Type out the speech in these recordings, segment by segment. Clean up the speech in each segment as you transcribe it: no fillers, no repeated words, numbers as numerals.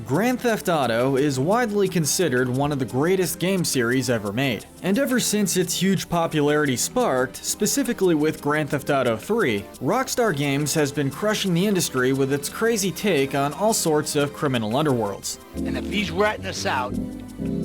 Grand Theft Auto is widely considered one of the greatest game series ever made. And ever since its huge popularity sparked, specifically with Grand Theft Auto 3, Rockstar Games has been crushing the industry with its crazy take on all sorts of criminal underworlds. And if he's ratting us out,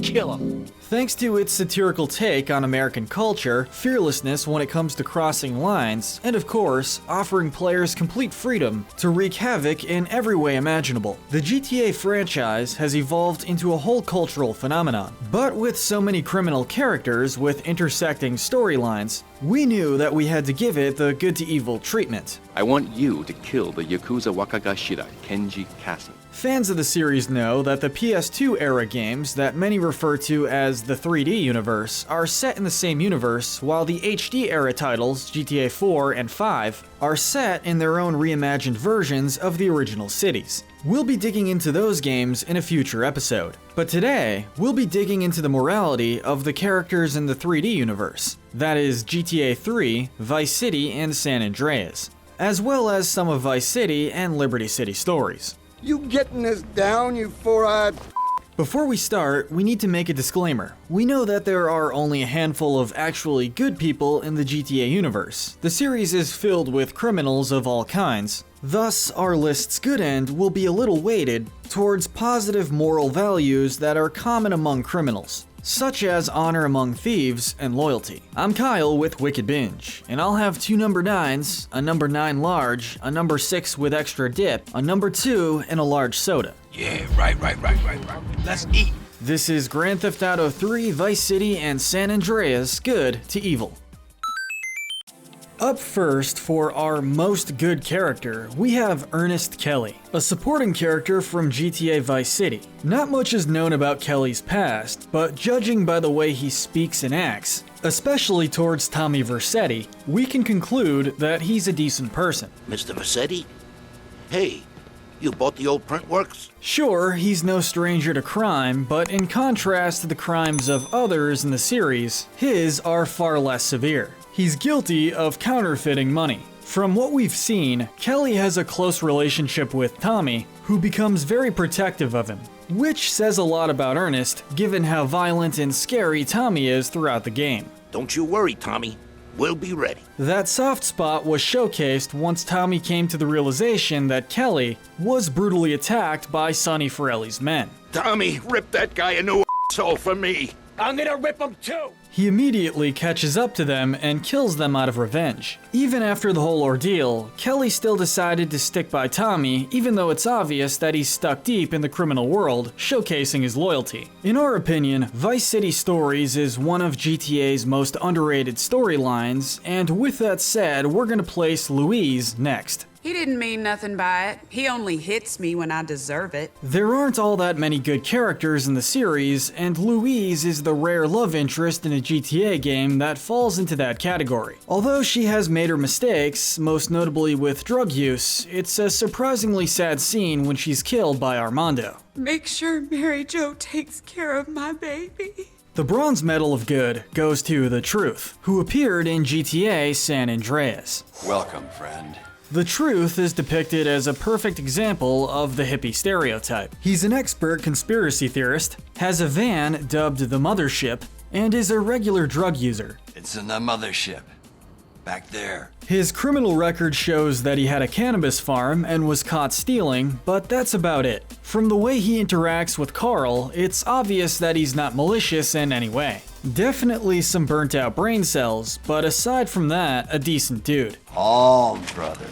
kill him. Thanks to its satirical take on American culture, fearlessness when it comes to crossing lines, and of course, offering players complete freedom to wreak havoc in every way imaginable, the GTA franchise has evolved into a whole cultural phenomenon. But with so many criminal characters with intersecting storylines, we knew that we had to give it the good to evil treatment. I want you to kill the Yakuza Wakagashira, Kenji Cassidy. Fans of the series know that the PS2 era games that many refer to as the 3D universe are set in the same universe, while the HD era titles, GTA 4 and 5, are set in their own reimagined versions of the original cities. We'll be digging into those games in a future episode. But today, we'll be digging into the morality of the characters in the 3D universe. That is GTA 3, Vice City, and San Andreas, as well as some of Vice City and Liberty City stories. You getting this down, you four-eyed... Before we start, we need to make a disclaimer. We know that there are only a handful of actually good people in the GTA universe. The series is filled with criminals of all kinds. Thus, our list's good end will be a little weighted towards positive moral values that are common among criminals, such as honor among thieves and loyalty. I'm Kyle with Wicked Binge, and I'll have 2 number 9s, a number 9 large, a number 6 with extra dip, a number 2, and a large soda. Yeah, right. Let's eat. This is Grand Theft Auto 3, Vice City, and San Andreas, Good to Evil. Up first, for our most good character, we have Ernest Kelly, a supporting character from GTA Vice City. Not much is known about Kelly's past, but judging by the way he speaks and acts, especially towards Tommy Vercetti, we can conclude that he's a decent person. Mr. Vercetti? Hey, you bought the old Printworks? Sure, he's no stranger to crime, but in contrast to the crimes of others in the series, his are far less severe. He's guilty of counterfeiting money. From what we've seen, Kelly has a close relationship with Tommy, who becomes very protective of him, which says a lot about Ernest, given how violent and scary Tommy is throughout the game. Don't you worry, Tommy. We'll be ready. That soft spot was showcased once Tommy came to the realization that Kelly was brutally attacked by Sonny Forelli's men. Tommy, rip that guy a new asshole for me. I'm gonna rip him too. He immediately catches up to them and kills them out of revenge. Even after the whole ordeal, Kelly still decided to stick by Tommy, even though it's obvious that he's stuck deep in the criminal world, showcasing his loyalty. In our opinion, Vice City Stories is one of GTA's most underrated storylines, and with that said, we're gonna place Louise next. He didn't mean nothing by it. He only hits me when I deserve it. There aren't all that many good characters in the series, and Louise is the rare love interest in a GTA game that falls into that category. Although she has made her mistakes, most notably with drug use, it's a surprisingly sad scene when she's killed by Armando. Make sure Mary Jo takes care of my baby. The Bronze Medal of Good goes to The Truth, who appeared in GTA San Andreas. Welcome, friend. The Truth is depicted as a perfect example of the hippie stereotype. He's an expert conspiracy theorist, has a van dubbed the Mothership, and is a regular drug user. It's in the mothership. Back there. His criminal record shows that he had a cannabis farm and was caught stealing, but that's about it. From the way he interacts with Carl, it's obvious that he's not malicious in any way. Definitely some burnt out brain cells, but aside from that, a decent dude. Calm, brother.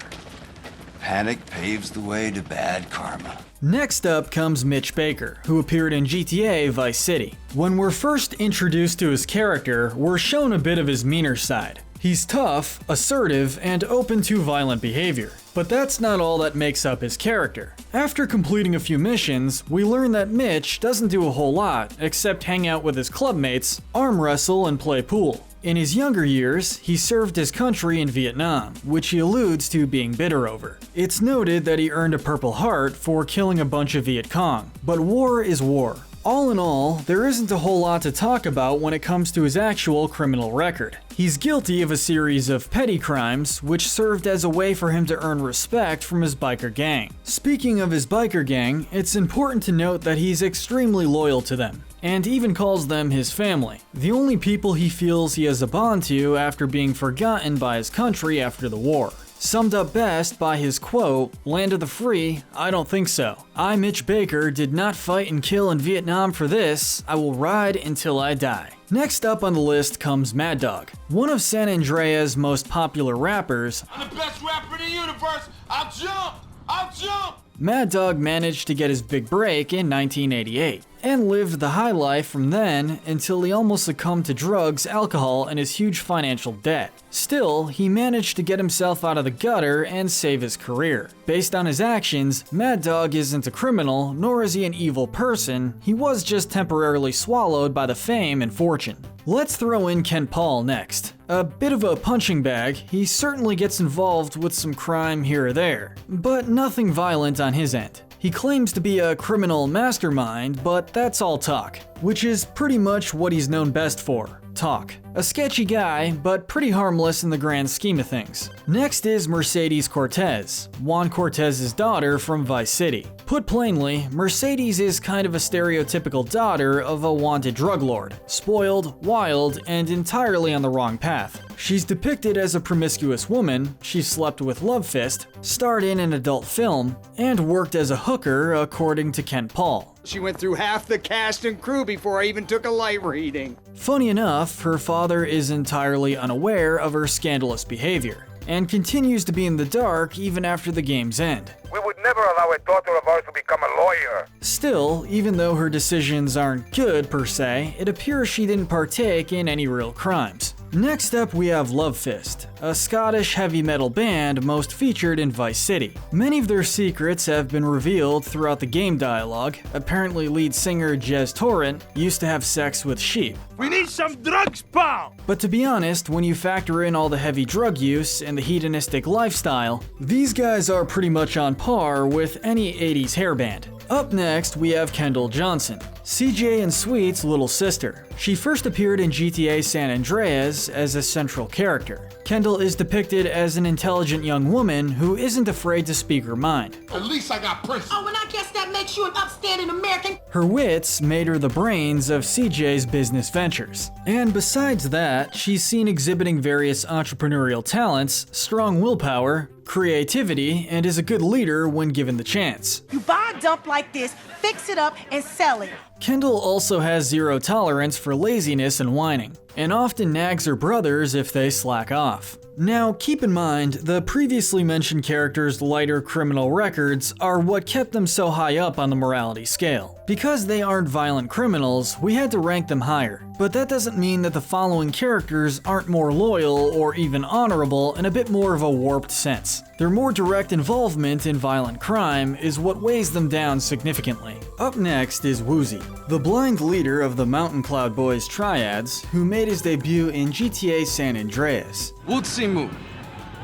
Panic paves the way to bad karma. Next up comes Mitch Baker, who appeared in GTA Vice City. When we're first introduced to his character, we're shown a bit of his meaner side. He's tough, assertive, and open to violent behavior. But that's not all that makes up his character. After completing a few missions, we learn that Mitch doesn't do a whole lot except hang out with his clubmates, arm wrestle, and play pool. In his younger years, he served his country in Vietnam, which he alludes to being bitter over. It's noted that he earned a Purple Heart for killing a bunch of Viet Cong, but war is war. All in all, there isn't a whole lot to talk about when it comes to his actual criminal record. He's guilty of a series of petty crimes, which served as a way for him to earn respect from his biker gang. Speaking of his biker gang, it's important to note that he's extremely loyal to them, and even calls them his family, the only people he feels he has a bond to after being forgotten by his country after the war. Summed up best by his quote, "Land of the free? I don't think so. I, Mitch Baker, did not fight and kill in Vietnam for this. I will ride until I die." Next up on the list comes Mad Dog, one of San Andreas' most popular rappers. I'm the best rapper in the universe. I'll jump! I'll jump! Mad Dog managed to get his big break in 1988, and lived the high life from then until he almost succumbed to drugs, alcohol, and his huge financial debt. Still, he managed to get himself out of the gutter and save his career. Based on his actions, Mad Dog isn't a criminal, nor is he an evil person. He was just temporarily swallowed by the fame and fortune. Let's throw in Ken Paul next. A bit of a punching bag, he certainly gets involved with some crime here or there, but nothing violent on his end. He claims to be a criminal mastermind, but that's all talk, which is pretty much what he's known best for. Talk. A sketchy guy, but pretty harmless in the grand scheme of things. Next is Mercedes Cortez, Juan Cortez's daughter from Vice City. Put plainly, Mercedes is kind of a stereotypical daughter of a wanted drug lord, spoiled, wild, and entirely on the wrong path. She's depicted as a promiscuous woman, she slept with Lovefist, starred in an adult film, and worked as a hooker according to Ken Paul. She went through half the cast and crew before I even took a light reading. Funny enough, her father is entirely unaware of her scandalous behavior, and continues to be in the dark even after the game's end. We would never allow a daughter of ours to become a lawyer. Still, even though her decisions aren't good per se, it appears she didn't partake in any real crimes. Next up we have Lovefist, a Scottish heavy metal band most featured in Vice City. Many of their secrets have been revealed throughout the game dialogue. Apparently lead singer Jez Torrent used to have sex with sheep. We need some drugs, pal! But to be honest, when you factor in all the heavy drug use and the hedonistic lifestyle, these guys are pretty much on par with any 80s hairband. Up next, we have Kendall Johnson, CJ and Sweet's little sister. She first appeared in GTA San Andreas as a central character. Kendall is depicted as an intelligent young woman who isn't afraid to speak her mind. At least I got principles. Oh, and I guess that makes you an upstanding American. Her wits made her the brains of CJ's business ventures. And besides that, she's seen exhibiting various entrepreneurial talents, strong willpower, creativity, and is a good leader when given the chance. You buy a dump like this, fix it up, and sell it. Kendall also has zero tolerance for laziness and whining, and often nags her brothers if they slack off. Now, keep in mind, the previously mentioned characters' lighter criminal records are what kept them so high up on the morality scale. Because they aren't violent criminals, we had to rank them higher. But that doesn't mean that the following characters aren't more loyal or even honorable in a bit more of a warped sense. Their more direct involvement in violent crime is what weighs them down significantly. Up next is Woozie, the blind leader of the Mountain Cloud Boys triads who made his debut in GTA San Andreas. Woozie Moo,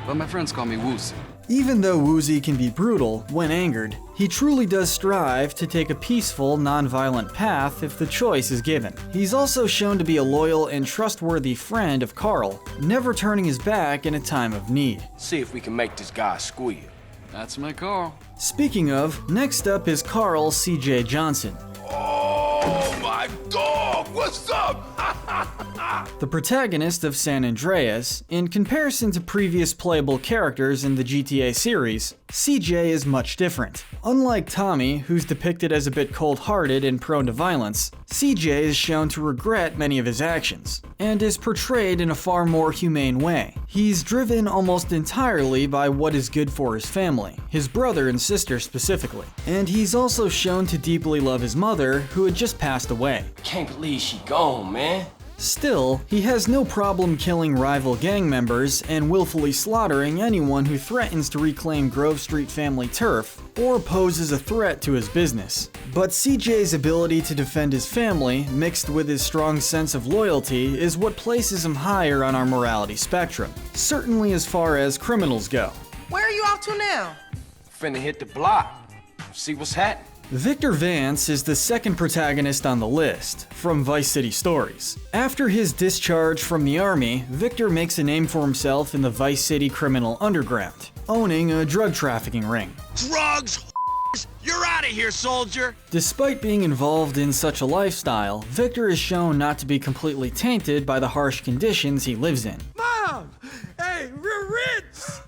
but my friends call me Woozie. Even though Woozie can be brutal when angered, he truly does strive to take a peaceful, non-violent path if the choice is given. He's also shown to be a loyal and trustworthy friend of Carl, never turning his back in a time of need. See if we can make this guy squeal. That's my Carl. Speaking of, next up is Carl CJ Johnson. Oh my dog, what's up? The protagonist of San Andreas. In comparison to previous playable characters in the GTA series, CJ is much different. Unlike Tommy, who's depicted as a bit cold-hearted and prone to violence, CJ is shown to regret many of his actions, and is portrayed in a far more humane way. He's driven almost entirely by what is good for his family, his brother and sister specifically, and he's also shown to deeply love his mother, who had just passed away. Can't believe she gone, man. Still, he has no problem killing rival gang members and willfully slaughtering anyone who threatens to reclaim Grove Street family turf or poses a threat to his business. But CJ's ability to defend his family, mixed with his strong sense of loyalty, is what places him higher on our morality spectrum, certainly as far as criminals go. Where are you off to now? Finna hit the block. See what's happening. Victor Vance is the second protagonist on the list, from Vice City Stories. After his discharge from the army, Victor makes a name for himself in the Vice City criminal underground, owning a drug trafficking ring. Drugs, you're out of here, soldier! Despite being involved in such a lifestyle, Victor is shown not to be completely tainted by the harsh conditions he lives in. Mom! Hey, we're rich!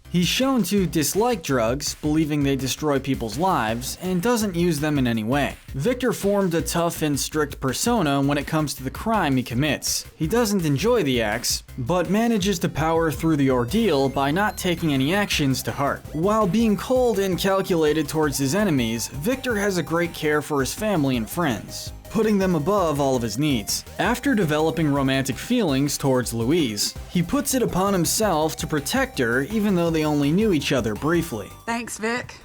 He's shown to dislike drugs, believing they destroy people's lives, and doesn't use them in any way. Victor formed a tough and strict persona when it comes to the crime he commits. He doesn't enjoy the acts, but manages to power through the ordeal by not taking any actions to heart. While being cold and calculated towards his enemies, Victor has a great care for his family and friends, putting them above all of his needs. After developing romantic feelings towards Louise, he puts it upon himself to protect her even though they only knew each other briefly. Thanks, Vic.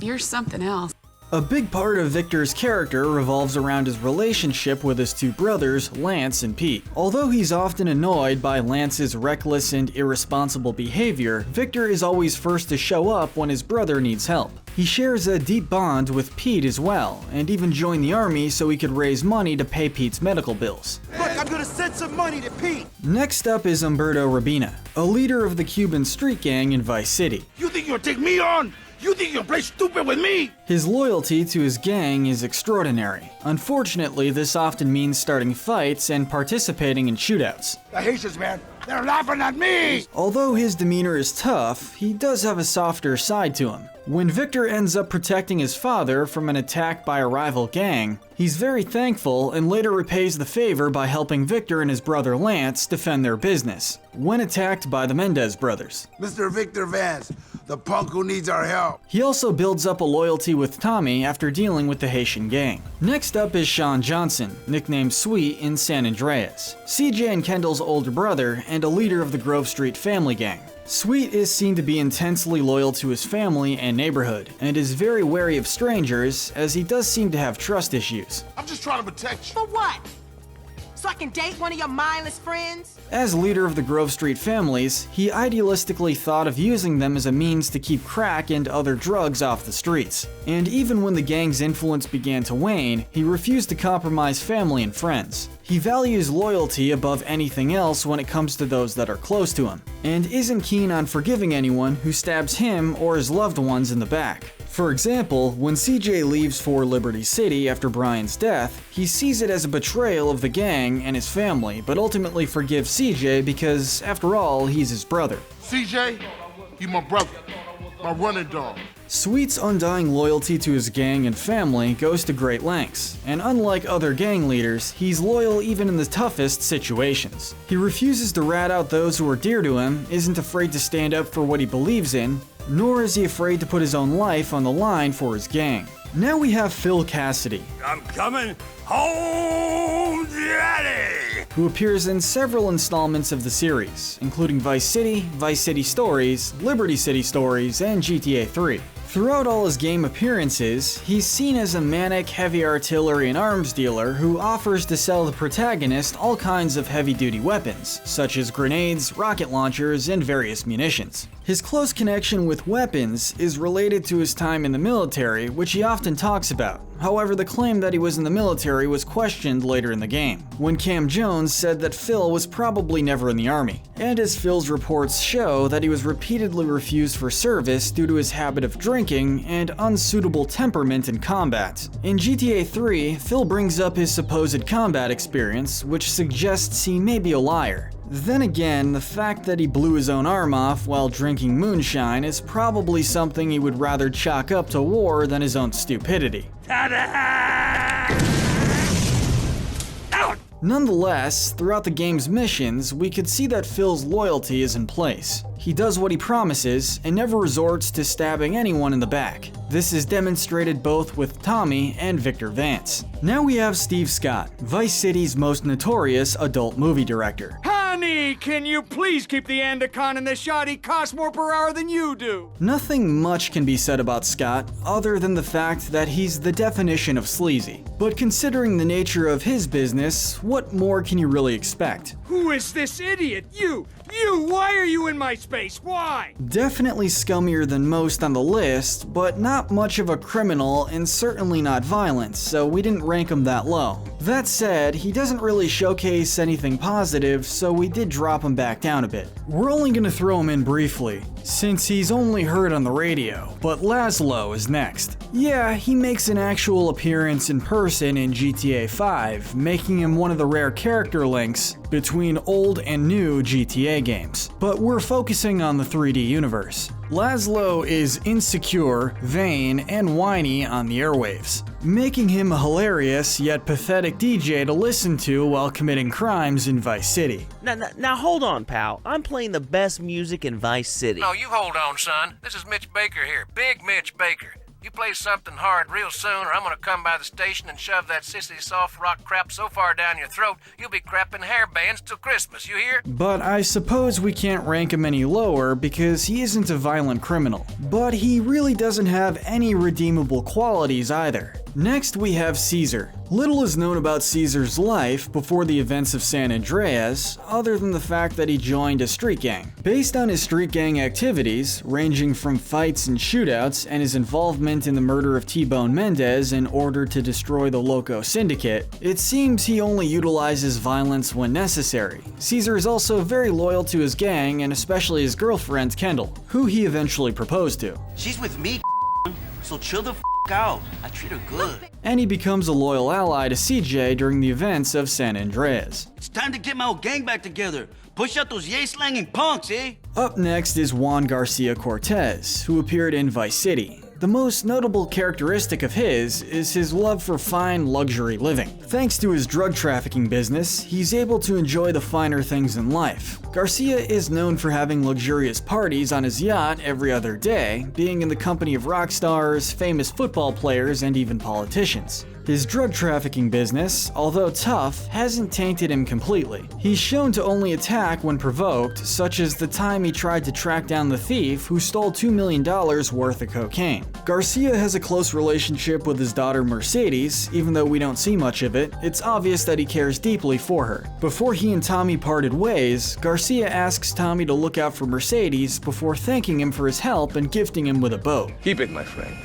You're something else. A big part of Victor's character revolves around his relationship with his two brothers, Lance and Pete. Although he's often annoyed by Lance's reckless and irresponsible behavior, Victor is always first to show up when his brother needs help. He shares a deep bond with Pete as well, and even joined the army so he could raise money to pay Pete's medical bills. Look, I'm gonna send some money to Pete! Next up is Umberto Rabina, a leader of the Cuban street gang in Vice City. You think you'll take me on? You think you'll play stupid with me? His loyalty to his gang is extraordinary. Unfortunately, this often means starting fights and participating in shootouts. The Haitians, man, they're laughing at me! Although his demeanor is tough, he does have a softer side to him. When Victor ends up protecting his father from an attack by a rival gang, he's very thankful and later repays the favor by helping Victor and his brother Lance defend their business, when attacked by the Mendez Brothers. Mr. Victor Vance, the punk who needs our help. He also builds up a loyalty with Tommy after dealing with the Haitian gang. Next up is Shawn Johnson, nicknamed Sweet in San Andreas, CJ and Kendall's older brother and a leader of the Grove Street family gang. Sweet is seen to be intensely loyal to his family and neighborhood, and is very wary of strangers, as he does seem to have trust issues. I'm just trying to protect you. For what? So I can date one of your mindless friends? As leader of the Grove Street families, he idealistically thought of using them as a means to keep crack and other drugs off the streets. And even when the gang's influence began to wane, he refused to compromise family and friends. He values loyalty above anything else when it comes to those that are close to him, and isn't keen on forgiving anyone who stabs him or his loved ones in the back. For example, when CJ leaves for Liberty City after Brian's death, he sees it as a betrayal of the gang and his family, but ultimately forgives CJ because, after all, he's his brother. CJ, you my brother, my running dog. Sweet's undying loyalty to his gang and family goes to great lengths, and unlike other gang leaders, he's loyal even in the toughest situations. He refuses to rat out those who are dear to him, isn't afraid to stand up for what he believes in, nor is he afraid to put his own life on the line for his gang. Now we have Phil Cassidy. I'm coming home, Daddy! Who appears in several installments of the series, including Vice City Stories, Liberty City Stories, and GTA 3. Throughout all his game appearances, he's seen as a manic heavy artillery and arms dealer who offers to sell the protagonist all kinds of heavy-duty weapons, such as grenades, rocket launchers, and various munitions. His close connection with weapons is related to his time in the military, which he often talks about. However, the claim that he was in the military was questioned later in the game, when Cam Jones said that Phil was probably never in the army. And as Phil's reports show, that he was repeatedly refused for service due to his habit of drinking and unsuitable temperament in combat. In GTA 3, Phil brings up his supposed combat experience, which suggests he may be a liar. Then again, the fact that he blew his own arm off while drinking moonshine is probably something he would rather chalk up to war than his own stupidity. Nonetheless, throughout the game's missions, we could see that Phil's loyalty is in place. He does what he promises and never resorts to stabbing anyone in the back. This is demonstrated both with Tommy and Victor Vance. Now we have Steve Scott, Vice City's most notorious adult movie director. Honey! Sonny, can you please keep the Andacon in the shot? He costs more per hour than you do. Nothing much can be said about Scott, other than the fact that he's the definition of sleazy. But considering the nature of his business, what more can you really expect? Who is this idiot? You! Why are you in my space? Why? Definitely scummier than most on the list, but not much of a criminal and certainly not violent, so we didn't rank him that low. That said, he doesn't really showcase anything positive, so we did drop him back down a bit. We're only gonna throw him in briefly, since he's only heard on the radio, but Lazlo is next. Yeah, he makes an actual appearance in person in GTA 5, making him one of the rare character links between old and new GTA games. But we're focusing on the 3D universe. Lazlo is insecure, vain, and whiny on the airwaves, making him a hilarious yet pathetic DJ to listen to while committing crimes in Vice City. Now hold on, pal. I'm playing the best music in Vice City. No, you hold on, son. This is Mitch Baker here. Big Mitch Baker. You play something hard real soon, or I'm gonna come by the station and shove that sissy soft rock crap so far down your throat, you'll be crapping hair bands till Christmas, you hear? But I suppose we can't rank him any lower because he isn't a violent criminal. But he really doesn't have any redeemable qualities either. Next we have Caesar. Little is known about Caesar's life before the events of San Andreas, other than the fact that he joined a street gang. Based on his street gang activities, ranging from fights and shootouts, and his involvement in the murder of T-Bone Mendez in order to destroy the Loco Syndicate, it seems he only utilizes violence when necessary. Caesar is also very loyal to his gang, and especially his girlfriend Kendall, who he eventually proposed to. She's with me, so chill the out. I treat her good. And he becomes a loyal ally to CJ during the events of San Andreas. It's time to get my old gang back together. Push out those yay-slanging punks, eh? Up next is Juan Garcia Cortez, who appeared in Vice City. The most notable characteristic of his is his love for fine luxury living. Thanks to his drug trafficking business, he's able to enjoy the finer things in life. Garcia is known for having luxurious parties on his yacht every other day, being in the company of rock stars, famous football players, and even politicians. His drug trafficking business, although tough, hasn't tainted him completely. He's shown to only attack when provoked, such as the time he tried to track down the thief who stole $2 million worth of cocaine. Garcia has a close relationship with his daughter Mercedes. Even though we don't see much of it, it's obvious that he cares deeply for her. Before he and Tommy parted ways, Garcia asks Tommy to look out for Mercedes before thanking him for his help and gifting him with a boat. Keep it, my friend,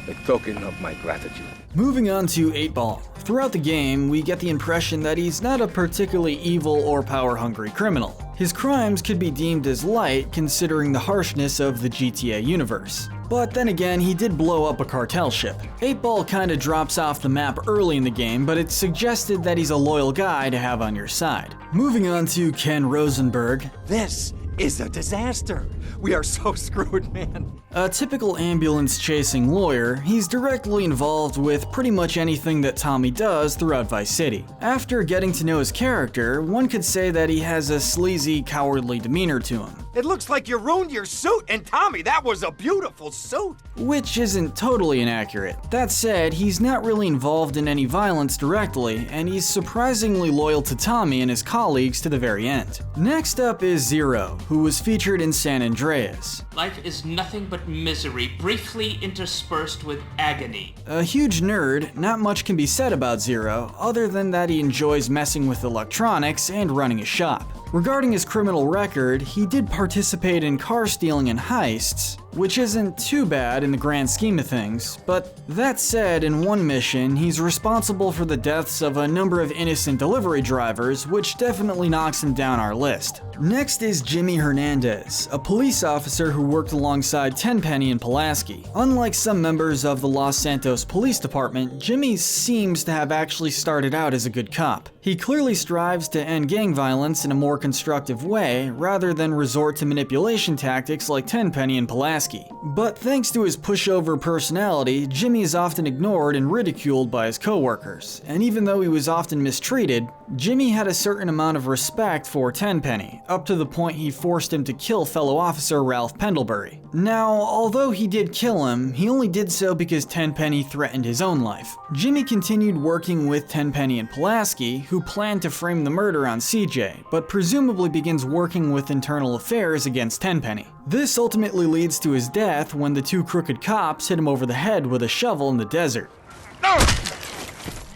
a token of my gratitude. Moving on to 8-Ball. Throughout the game, we get the impression that he's not a particularly evil or power-hungry criminal. His crimes could be deemed as light considering the harshness of the GTA universe. But then again, he did blow up a cartel ship. 8-Ball kinda drops off the map early in the game, but it's suggested that he's a loyal guy to have on your side. Moving on to Ken Rosenberg. This is a disaster. We are so screwed, man. A typical ambulance-chasing lawyer, he's directly involved with pretty much anything that Tommy does throughout Vice City. After getting to know his character, one could say that he has a sleazy, cowardly demeanor to him. It looks like you ruined your suit, and Tommy, that was a beautiful suit. Which isn't totally inaccurate. That said, he's not really involved in any violence directly, and he's surprisingly loyal to Tommy and his colleagues to the very end. Next up is Zero, who was featured in San Andreas. Life is nothing but misery, briefly interspersed with agony. A huge nerd, not much can be said about Zero, other than that he enjoys messing with electronics and running a shop. Regarding his criminal record, he did participate in car stealing and heists, which isn't too bad in the grand scheme of things, but that said, in one mission, he's responsible for the deaths of a number of innocent delivery drivers, which definitely knocks him down our list. Next is Jimmy Hernandez, a police officer who worked alongside Tenpenny and Pulaski. Unlike some members of the Los Santos Police Department, Jimmy seems to have actually started out as a good cop. He clearly strives to end gang violence in a more constructive way, rather than resort to manipulation tactics like Tenpenny and Pulaski. But thanks to his pushover personality, Jimmy is often ignored and ridiculed by his coworkers, and even though he was often mistreated, Jimmy had a certain amount of respect for Tenpenny, up to the point he forced him to kill fellow officer Ralph Pendlebury. Now, although he did kill him, he only did so because Tenpenny threatened his own life. Jimmy continued working with Tenpenny and Pulaski, who planned to frame the murder on CJ, but presumably begins working with internal affairs against Tenpenny. This ultimately leads to his death when the two crooked cops hit him over the head with a shovel in the desert.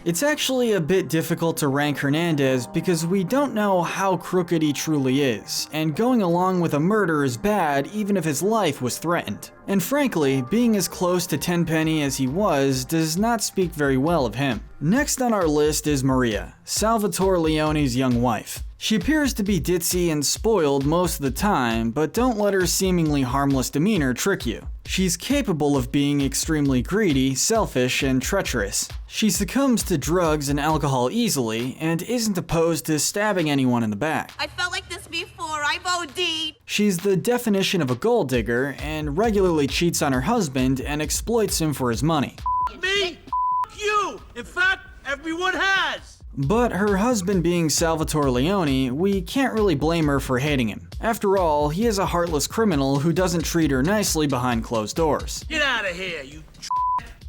It's actually a bit difficult to rank Hernandez because we don't know how crooked he truly is, and going along with a murder is bad even if his life was threatened. And frankly, being as close to Tenpenny as he was does not speak very well of him. Next on our list is Maria, Salvatore Leone's young wife. She appears to be ditzy and spoiled most of the time, but don't let her seemingly harmless demeanor trick you. She's capable of being extremely greedy, selfish, and treacherous. She succumbs to drugs and alcohol easily, and isn't opposed to stabbing anyone in the back. I felt like this before, I've OD'd. She's the definition of a gold digger, and regularly cheats on her husband and exploits him for his money. Me? You! In fact, everyone has! But her husband being Salvatore Leone, we can't really blame her for hating him. After all, he is a heartless criminal who doesn't treat her nicely behind closed doors. Get out of here, you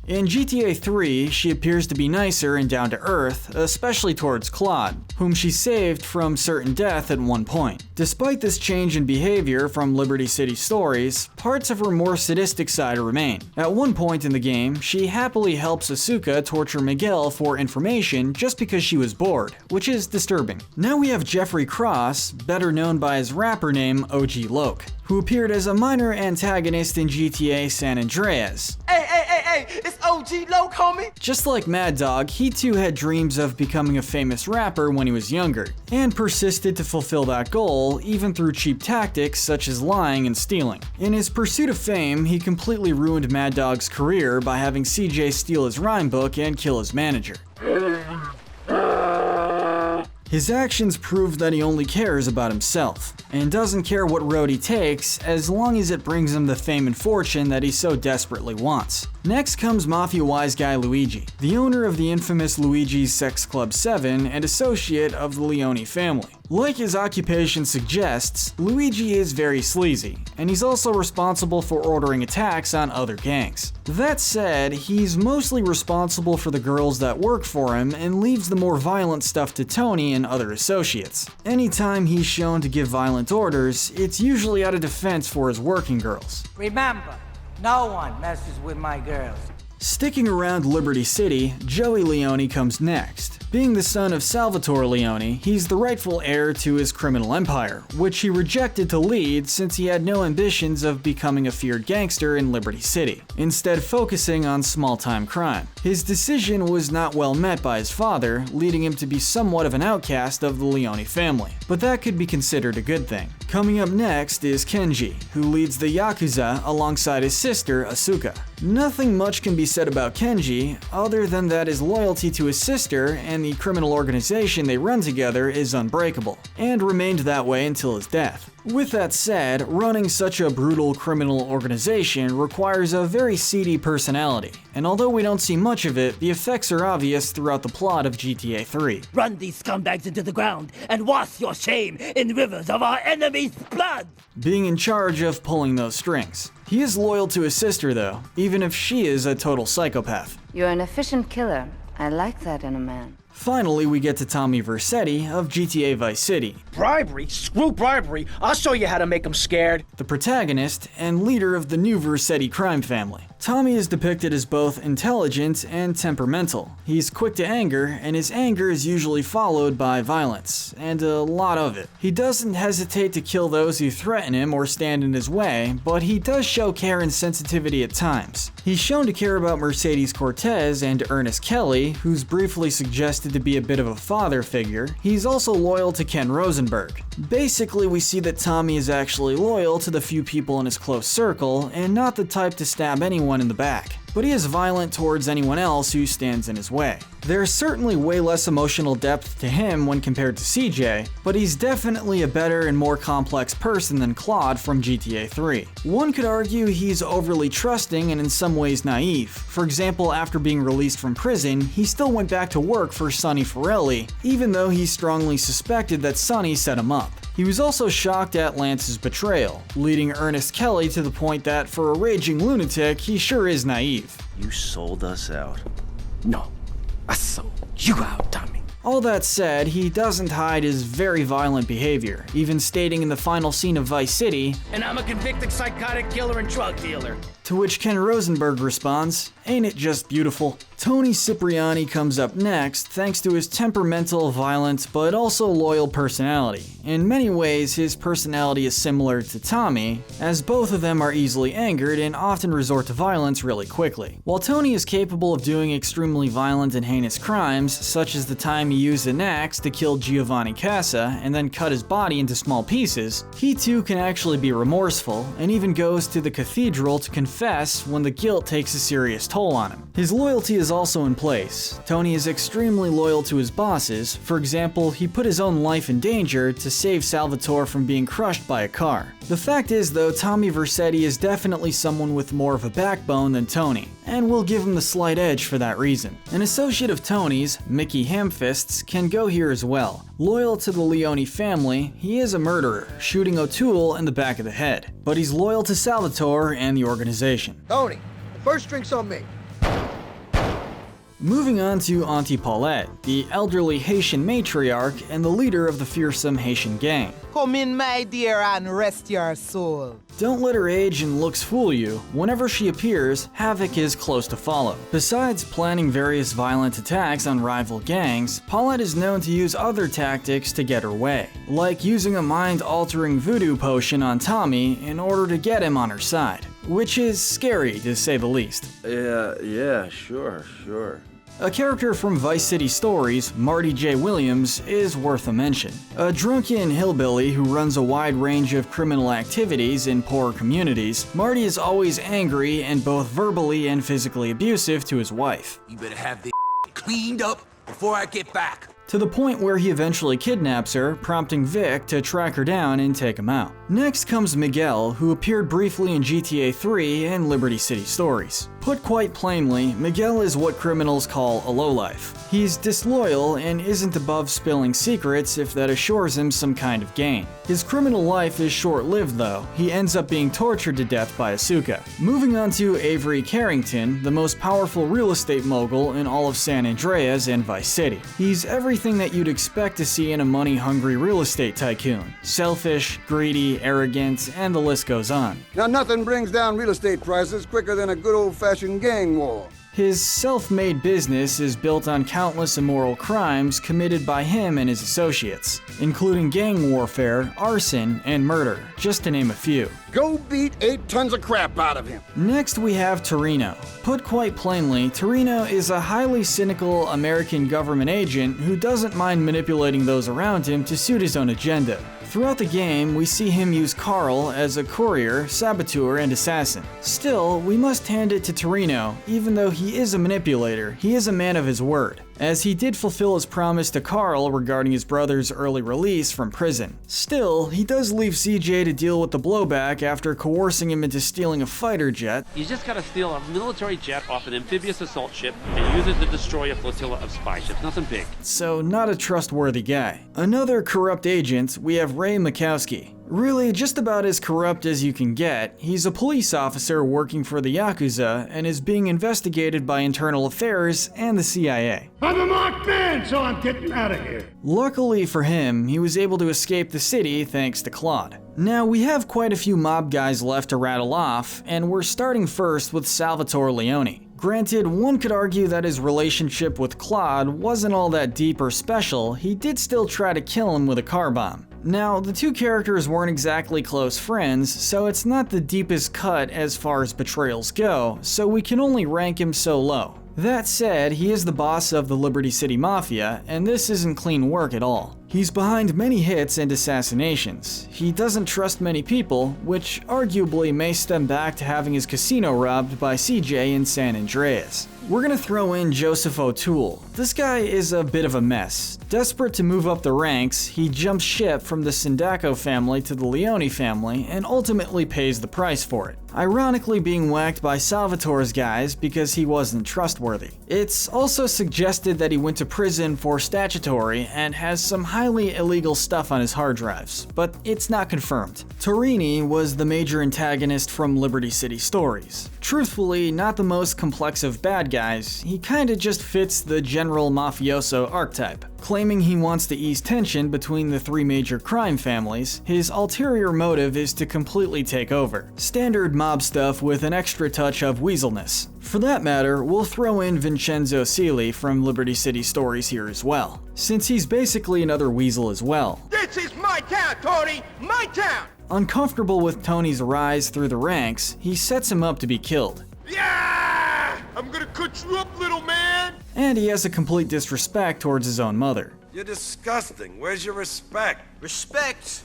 In GTA 3, she appears to be nicer and down to earth, especially towards Claude, whom she saved from certain death at one point. Despite this change in behavior from Liberty City stories, parts of her more sadistic side remain. At one point in the game, she happily helps Asuka torture Miguel for information just because she was bored, which is disturbing. Now we have Jeffrey Cross, better known by his rapper name OG Loke, who appeared as a minor antagonist in GTA San Andreas. Hey, it's OG Loke, homie! Just like Mad Dog, he too had dreams of becoming a famous rapper when he was younger, and persisted to fulfill that goal even through cheap tactics such as lying and stealing. In his pursuit of fame, he completely ruined Mad Dog's career by having CJ steal his rhyme book and kill his manager. His actions prove that he only cares about himself, and doesn't care what road he takes as long as it brings him the fame and fortune that he so desperately wants. Next comes Mafia wise guy Luigi, the owner of the infamous Luigi's Sex Club 7 and associate of the Leone family. Like his occupation suggests, Luigi is very sleazy, and he's also responsible for ordering attacks on other gangs. That said, he's mostly responsible for the girls that work for him and leaves the more violent stuff to Toni and other associates. Anytime he's shown to give violent orders, it's usually out of defense for his working girls. Remember, no one messes with my girls. Sticking around Liberty City, Joey Leone comes next. Being the son of Salvatore Leone, he's the rightful heir to his criminal empire, which he rejected to lead since he had no ambitions of becoming a feared gangster in Liberty City, instead focusing on small-time crime. His decision was not well met by his father, leading him to be somewhat of an outcast of the Leone family, but that could be considered a good thing. Coming up next is Kenji, who leads the Yakuza alongside his sister Asuka. Nothing much can be said about Kenji, other than that his loyalty to his sister and the criminal organization they run together is unbreakable, and remained that way until his death. With that said, running such a brutal criminal organization requires a very seedy personality, and although we don't see much of it, the effects are obvious throughout the plot of GTA 3. Run these scumbags into the ground and wash your shame in rivers of our enemies' blood! Being in charge of pulling those strings. He is loyal to his sister though, even if she is a total psychopath. You're an efficient killer. I like that in a man. Finally, we get to Tommy Vercetti of GTA Vice City. Bribery? Screw bribery. I'll show you how to make them scared. The protagonist and leader of the new Vercetti crime family. Tommy is depicted as both intelligent and temperamental. He's quick to anger, and his anger is usually followed by violence, and a lot of it. He doesn't hesitate to kill those who threaten him or stand in his way, but he does show care and sensitivity at times. He's shown to care about Mercedes Cortez and Ernest Kelly, who's briefly suggested to be a bit of a father figure. He's also loyal to Ken Rosenberg. Basically, we see that Tommy is actually loyal to the few people in his close circle, and not the type to stab anyone in the back. but he is violent towards anyone else who stands in his way. There's certainly way less emotional depth to him when compared to CJ, but he's definitely a better and more complex person than Claude from GTA 3. One could argue he's overly trusting and in some ways naive. For example, after being released from prison, he still went back to work for Sonny Forelli, even though he strongly suspected that Sonny set him up. He was also shocked at Lance's betrayal, leading Ernest Kelly to the point that for a raging lunatic, he sure is naive. You sold us out. No, I sold you out, Tommy. All that said, he doesn't hide his very violent behavior, even stating in the final scene of Vice City, "And I'm a convicted psychotic killer and drug dealer." To which Ken Rosenberg responds, "Ain't it just beautiful?" Toni Cipriani comes up next thanks to his temperamental, violent, but also loyal personality. In many ways, his personality is similar to Tommy, as both of them are easily angered and often resort to violence really quickly. While Toni is capable of doing extremely violent and heinous crimes, such as the time he used an axe to kill Giovanni Casa and then cut his body into small pieces, he too can actually be remorseful and even goes to the cathedral to confess when the guilt takes a serious toll on him. His loyalty is also in place. Toni is extremely loyal to his bosses. For example, he put his own life in danger to save Salvatore from being crushed by a car. The fact is though, Tommy Vercetti is definitely someone with more of a backbone than Toni, and we'll give him the slight edge for that reason. An associate of Tony's, Mickey Hamfists, can go here as well. Loyal to the Leone family, he is a murderer, shooting O'Toole in the back of the head. But he's loyal to Salvatore and the organization. Tony, the first drink's on me. Moving on to Auntie Paulette, the elderly Haitian matriarch and the leader of the fearsome Haitian gang. Come in, my dear, and rest your soul. Don't let her age and looks fool you. Whenever she appears, havoc is close to follow. Besides planning various violent attacks on rival gangs, Paulette is known to use other tactics to get her way, like using a mind-altering voodoo potion on Tommy in order to get him on her side, which is scary to say the least. Yeah, sure. A character from Vice City Stories, Marty J Williams, is worth a mention. A drunken hillbilly who runs a wide range of criminal activities in poorer communities, Marty is always angry and both verbally and physically abusive to his wife. You better have this cleaned up before I get back. To the point where he eventually kidnaps her, prompting Vic to track her down and take him out. Next comes Miguel, who appeared briefly in GTA 3 and Liberty City Stories. Put quite plainly, Miguel is what criminals call a lowlife. He's disloyal and isn't above spilling secrets if that assures him some kind of gain. His criminal life is short-lived though. He ends up being tortured to death by Asuka. Moving on to Avery Carrington, the most powerful real estate mogul in all of San Andreas and Vice City. He's everything that you'd expect to see in a money-hungry real estate tycoon. Selfish, greedy, arrogant, and the list goes on. Now nothing brings down real estate prices quicker than a good old-fashioned gang war. His self-made business is built on countless immoral crimes committed by him and his associates, including gang warfare, arson, and murder, just to name a few. Go beat 8 tons of crap out of him. Next we have Torino. Put quite plainly, Torino is a highly cynical American government agent who doesn't mind manipulating those around him to suit his own agenda. Throughout the game, we see him use Carl as a courier, saboteur, and assassin. Still, we must hand it to Torino, even though he is a manipulator, he is a man of his word, as he did fulfill his promise to Carl regarding his brother's early release from prison. Still, he does leave CJ to deal with the blowback after coercing him into stealing a fighter jet. You just gotta steal a military jet off an amphibious assault ship and use it to destroy a flotilla of spy ships. Nothing big. So, not a trustworthy guy. Another corrupt agent, we have Ray Makowski. Really, just about as corrupt as you can get, he's a police officer working for the Yakuza and is being investigated by Internal Affairs and the CIA. I'm a marked man, so I'm getting out of here. Luckily for him, he was able to escape the city thanks to Claude. Now, we have quite a few mob guys left to rattle off, and we're starting first with Salvatore Leone. Granted, one could argue that his relationship with Claude wasn't all that deep or special, he did still try to kill him with a car bomb. Now, the two characters weren't exactly close friends, so it's not the deepest cut as far as betrayals go, so we can only rank him so low. That said, he is the boss of the Liberty City Mafia, and this isn't clean work at all. He's behind many hits and assassinations. He doesn't trust many people, which arguably may stem back to having his casino robbed by CJ in San Andreas. We're gonna throw in Joseph O'Toole. This guy is a bit of a mess. Desperate to move up the ranks, he jumps ship from the Sindaco family to the Leone family and ultimately pays the price for it, ironically being whacked by Salvatore's guys because he wasn't trustworthy. It's also suggested that he went to prison for statutory and has some highly illegal stuff on his hard drives, but it's not confirmed. Torini was the major antagonist from Liberty City Stories. Truthfully, not the most complex of bad guys, he kinda just fits the general mafioso archetype. Claiming he wants to ease tension between the three major crime families, his ulterior motive is to completely take over. Standard mob stuff with an extra touch of weaselness. For that matter, we'll throw in Vincenzo Seeley from Liberty City Stories here as well, since he's basically another weasel as well. This is my town, Tony! My town! Uncomfortable with Tony's rise through the ranks, he sets him up to be killed. Yeah! I'm gonna cut you up, little man! And he has a complete disrespect towards his own mother. You're disgusting. Where's your respect? Respect?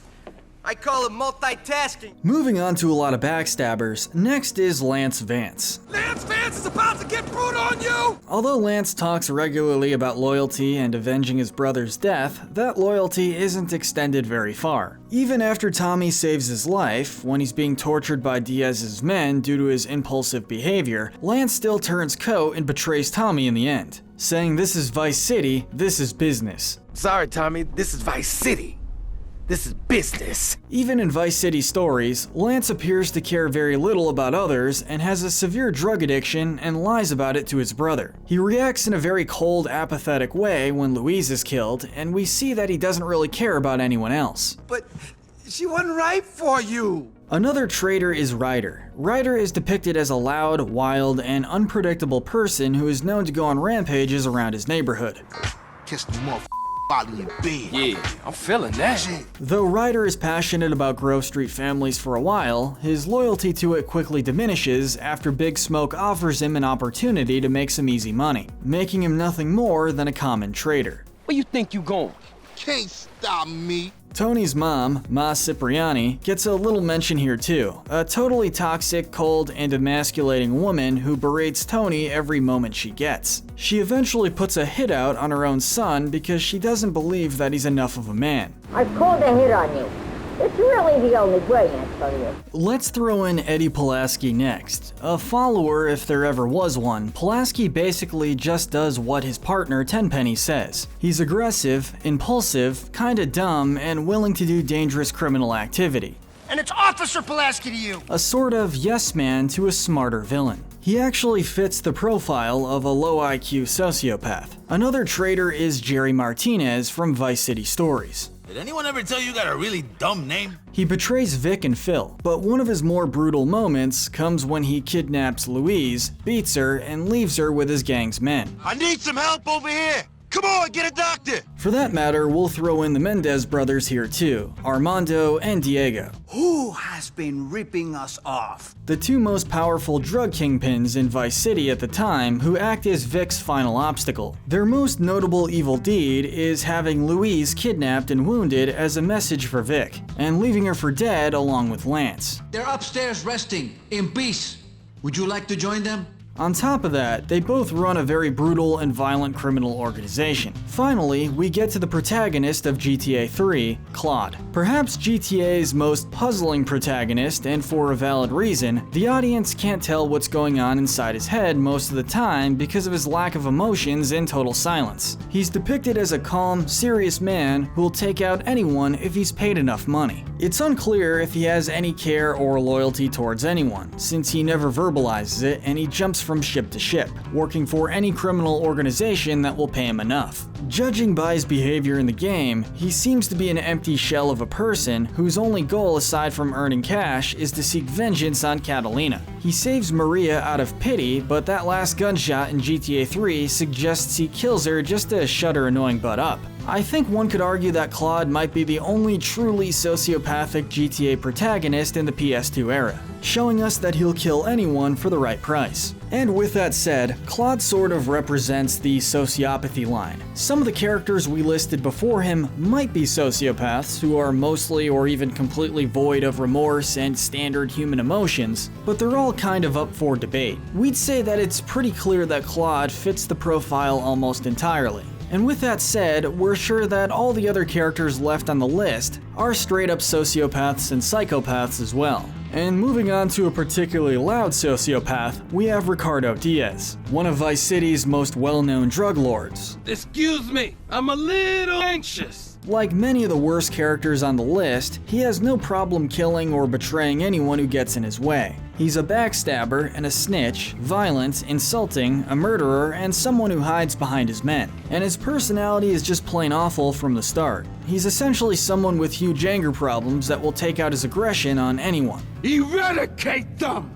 I call it multitasking. Moving on to a lot of backstabbers, next is Lance Vance. Lance Vance is about to get brute on you! Although Lance talks regularly about loyalty and avenging his brother's death, that loyalty isn't extended very far. Even after Tommy saves his life, when he's being tortured by Diaz's men due to his impulsive behavior, Lance still turns coat and betrays Tommy in the end, saying this is Vice City, this is business. Sorry, Tommy, this is Vice City. This is business. Even in Vice City Stories, Lance appears to care very little about others and has a severe drug addiction and lies about it to his brother. He reacts in a very cold, apathetic way when Louise is killed, and we see that he doesn't really care about anyone else. But she wasn't right for you. Another traitor is Ryder. Ryder is depicted as a loud, wild, and unpredictable person who is known to go on rampages around his neighborhood. Kiss the motherfucker out in your bed. Yeah, I'm feeling that. Though Ryder is passionate about Grove Street families for a while, his loyalty to it quickly diminishes after Big Smoke offers him an opportunity to make some easy money, making him nothing more than a common traitor. Where you think you going? Can't stop me. Tony's mom, Ma Cipriani, gets a little mention here too. A totally toxic, cold, and emasculating woman who berates Tony every moment she gets. She eventually puts a hit out on her own son because she doesn't believe that he's enough of a man. I've called a hit on you. It's really the only way for you. Let's throw in Eddie Pulaski next. A follower, if there ever was one, Pulaski basically just does what his partner Tenpenny says. He's aggressive, impulsive, kinda dumb, and willing to do dangerous criminal activity. And it's Officer Pulaski to you! A sort of yes man to a smarter villain. He actually fits the profile of a low IQ sociopath. Another traitor is Jerry Martinez from Vice City Stories. Did anyone ever tell you got a really dumb name? He betrays Vic and Phil, but one of his more brutal moments comes when he kidnaps Louise, beats her, and leaves her with his gang's men. I need some help over here! Come on, get a doctor! For that matter, we'll throw in the Mendez brothers here too, Armando and Diego. Who has been ripping us off? The two most powerful drug kingpins in Vice City at the time who act as Vic's final obstacle. Their most notable evil deed is having Louise kidnapped and wounded as a message for Vic, and leaving her for dead along with Lance. They're upstairs resting, in peace. Would you like to join them? On top of that, they both run a very brutal and violent criminal organization. Finally, we get to the protagonist of GTA 3, Claude. Perhaps GTA's most puzzling protagonist, and for a valid reason, the audience can't tell what's going on inside his head most of the time because of his lack of emotions and total silence. He's depicted as a calm, serious man who will take out anyone if he's paid enough money. It's unclear if he has any care or loyalty towards anyone, since he never verbalizes it and he jumps from ship to ship, working for any criminal organization that will pay him enough. Judging by his behavior in the game, he seems to be an empty shell of a person whose only goal aside from earning cash is to seek vengeance on Catalina. He saves Maria out of pity, but that last gunshot in GTA 3 suggests he kills her just to shut her annoying butt up. I think one could argue that Claude might be the only truly sociopathic GTA protagonist in the PS2 era, showing us that he'll kill anyone for the right price. And with that said, Claude sort of represents the sociopathy line. Some of the characters we listed before him might be sociopaths who are mostly or even completely void of remorse and standard human emotions, but they're all kind of up for debate. We'd say that it's pretty clear that Claude fits the profile almost entirely. And with that said, we're sure that all the other characters left on the list are straight up sociopaths and psychopaths as well. And moving on to a particularly loud sociopath, we have Ricardo Diaz, one of Vice City's most well-known drug lords. Excuse me, I'm a little anxious. Like many of the worst characters on the list, he has no problem killing or betraying anyone who gets in his way. He's a backstabber and a snitch, violent, insulting, a murderer, and someone who hides behind his men. And his personality is just plain awful from the start. He's essentially someone with huge anger problems that will take out his aggression on anyone. Eradicate them!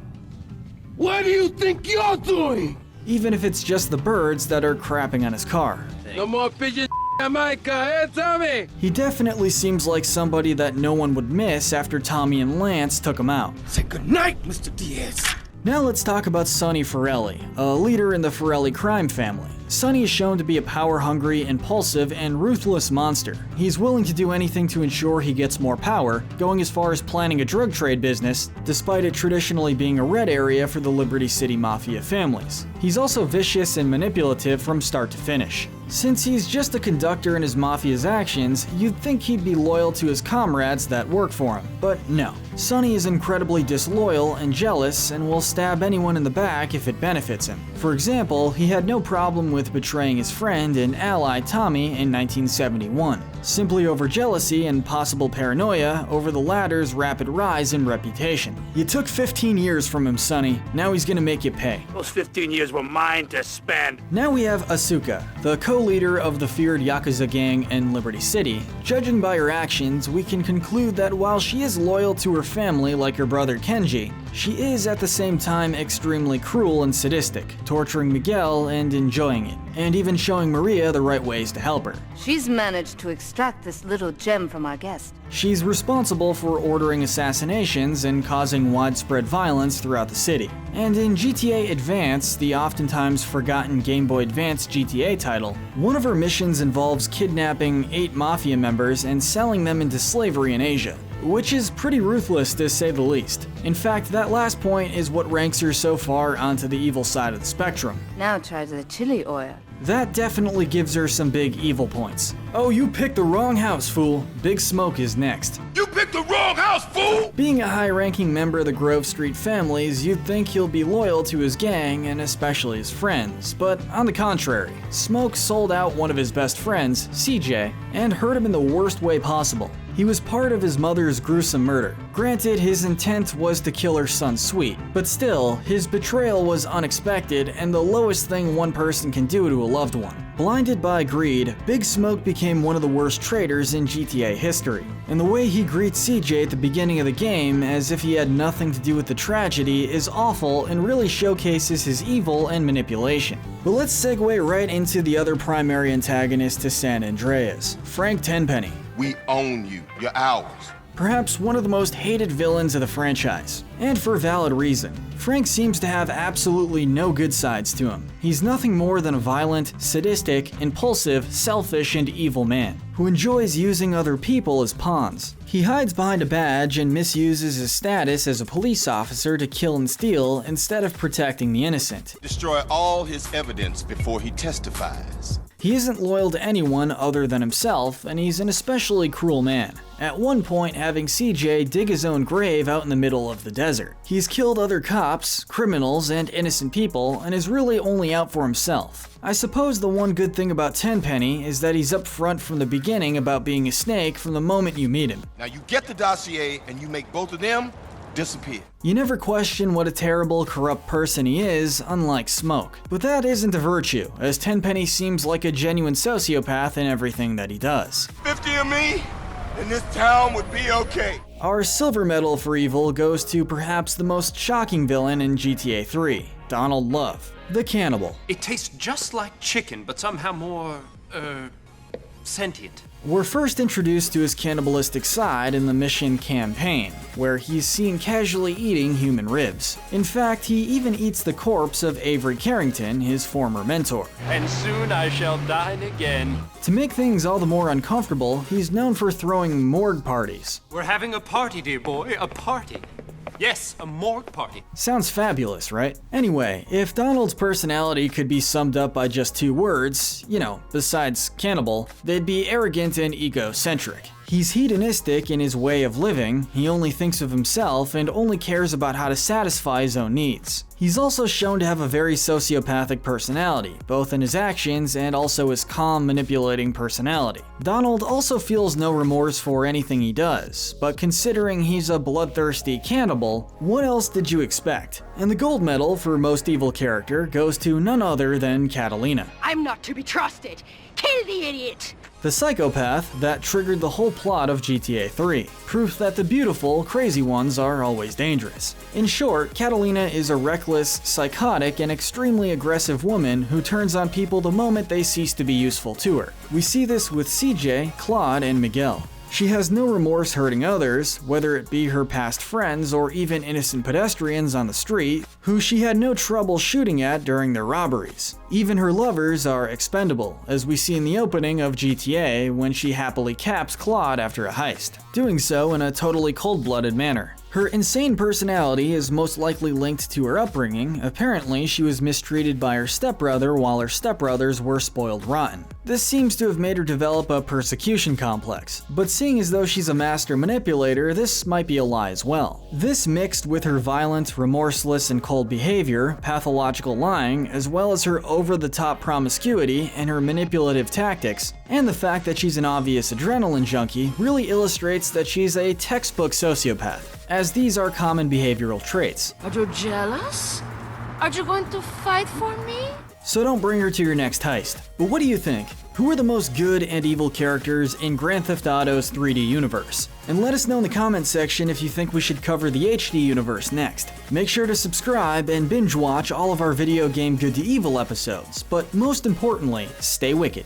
What do you think you're doing? Even if it's just the birds that are crapping on his car. No more pigeon Jamaica, hey Tommy! He definitely seems like somebody that no one would miss after Tommy and Lance took him out. Say goodnight, Mr. Diaz. Now let's talk about Sonny Forelli, a leader in the Forelli crime family. Sonny is shown to be a power-hungry, impulsive, and ruthless monster. He's willing to do anything to ensure he gets more power, going as far as planning a drug trade business, despite it traditionally being a red area for the Liberty City Mafia families. He's also vicious and manipulative from start to finish. Since he's just a conductor in his mafia's actions, you'd think he'd be loyal to his comrades that work for him, but no. Sonny is incredibly disloyal and jealous and will stab anyone in the back if it benefits him. For example, he had no problem with betraying his friend and ally Tommy in 1971, simply over jealousy and possible paranoia over the latter's rapid rise in reputation. You took 15 years from him, Sonny. Now he's gonna make you pay. Those 15 years were mine to spend. Now we have Asuka, the co-leader of the feared Yakuza gang in Liberty City. Judging by her actions, we can conclude that while she is loyal to her family like her brother Kenji, she is at the same time extremely cruel and sadistic, torturing Miguel and enjoying it, and even showing Maria the right ways to help her. She's managed to extract this little gem from our guest. She's responsible for ordering assassinations and causing widespread violence throughout the city. And in GTA Advance, the oftentimes forgotten Game Boy Advance GTA title, one of her missions involves kidnapping 8 mafia members and selling them into slavery in Asia, which is pretty ruthless to say the least. In fact, that last point is what ranks her so far onto the evil side of the spectrum. Now try the chili oil. That definitely gives her some big evil points. Oh, you picked the wrong house, fool. Big Smoke is next. You picked the wrong house, fool! Being a high-ranking member of the Grove Street families, you'd think he'll be loyal to his gang and especially his friends, but on the contrary, Smoke sold out one of his best friends, CJ, and hurt him in the worst way possible. He was part of his mother's gruesome murder. Granted, his intent was to kill her son Sweet, but still, his betrayal was unexpected and the lowest thing one person can do to a loved one. Blinded by greed, Big Smoke became one of the worst traitors in GTA history. And the way he greets CJ at the beginning of the game as if he had nothing to do with the tragedy is awful and really showcases his evil and manipulation. But let's segue right into the other primary antagonist to San Andreas, Frank Tenpenny. We own you. You're ours. Perhaps one of the most hated villains of the franchise, and for valid reason. Frank seems to have absolutely no good sides to him. He's nothing more than a violent, sadistic, impulsive, selfish, and evil man who enjoys using other people as pawns. He hides behind a badge and misuses his status as a police officer to kill and steal instead of protecting the innocent. Destroy all his evidence before he testifies. He isn't loyal to anyone other than himself, and he's an especially cruel man, at one point having CJ dig his own grave out in the middle of the desert. He's killed other cops, criminals, and innocent people, and is really only out for himself. I suppose the one good thing about Tenpenny is that he's up front from the beginning about being a snake from the moment you meet him. Now you get the dossier and you make both of them disappear. You never question what a terrible, corrupt person he is, unlike Smoke. But that isn't a virtue, as Tenpenny seems like a genuine sociopath in everything that he does. 50 of me, and this town would be okay. Our silver medal for evil goes to perhaps the most shocking villain in GTA 3, Donald Love, the cannibal. It tastes just like chicken, but somehow more, sentient. We're first introduced to his cannibalistic side in the mission campaign, where he's seen casually eating human ribs. In fact, he even eats the corpse of Avery Carrington, his former mentor. And soon I shall dine again. To make things all the more uncomfortable, he's known for throwing morgue parties. We're having a party, dear boy, a party. Yes, a morgue party. Sounds fabulous, right? Anyway, if Donald's personality could be summed up by just 2 words, besides cannibal, they'd be arrogant and egocentric. He's hedonistic in his way of living, he only thinks of himself and only cares about how to satisfy his own needs. He's also shown to have a very sociopathic personality, both in his actions and also his calm, manipulating personality. Donald also feels no remorse for anything he does, but considering he's a bloodthirsty cannibal, what else did you expect? And the gold medal for most evil character goes to none other than Catalina. I'm not to be trusted. Kill the idiot! The psychopath that triggered the whole plot of GTA 3. Proof that the beautiful, crazy ones are always dangerous. In short, Catalina is a reckless, psychotic, and extremely aggressive woman who turns on people the moment they cease to be useful to her. We see this with CJ, Claude, and Miguel. She has no remorse hurting others, whether it be her past friends or even innocent pedestrians on the street, who she had no trouble shooting at during their robberies. Even her lovers are expendable, as we see in the opening of GTA when she happily caps Claude after a heist, doing so in a totally cold-blooded manner. Her insane personality is most likely linked to her upbringing. Apparently, she was mistreated by her stepbrother while her stepbrothers were spoiled rotten. This seems to have made her develop a persecution complex, but seeing as though she's a master manipulator, this might be a lie as well. This mixed with her violent, remorseless, and cold behavior, pathological lying, as well as her over-the-top promiscuity and her manipulative tactics, and the fact that she's an obvious adrenaline junkie really illustrates that she's a textbook sociopath, as these are common behavioral traits. Are you jealous? Are you going to fight for me? So don't bring her to your next heist. But what do you think? Who are the most good and evil characters in Grand Theft Auto's 3D universe? And let us know in the comments section if you think we should cover the HD universe next. Make sure to subscribe and binge watch all of our video game Good to Evil episodes, but most importantly, stay wicked.